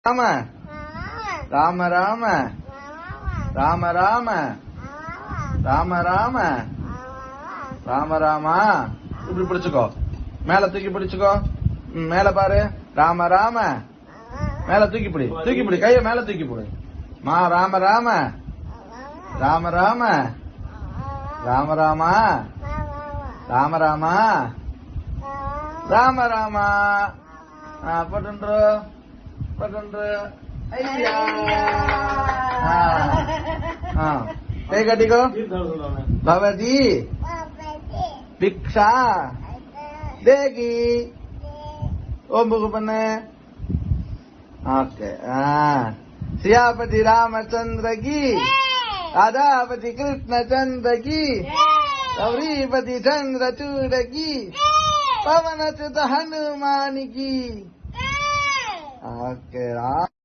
రామ రామ రామ రామ రామ రామ రామ ராம ராமா. இப்படி பிடிச்சுக்கோ, மேல தூக்கி பிடிச்சுக்கோ, மேல பாரு. ராம ராம, மேல தூக்கி பிடி, தூக்கி பிடி, கைய மேல தூக்கி பிடி. மா ராம ராம ராம ராம ராம ராமா ராம ராமா ராம ராமா. பட்டுன்று பட்டுன்று ஐயா. கை கட்டிக்கோ. பவதி भिक्षा देगी. ओम பண்ணு. ओके. सियापति रामचंद्र की, राधापति कृष्ण चंद्र की, गौरीपति चंद्रचूड़ की, पवन सुत हनुमान की. ओके.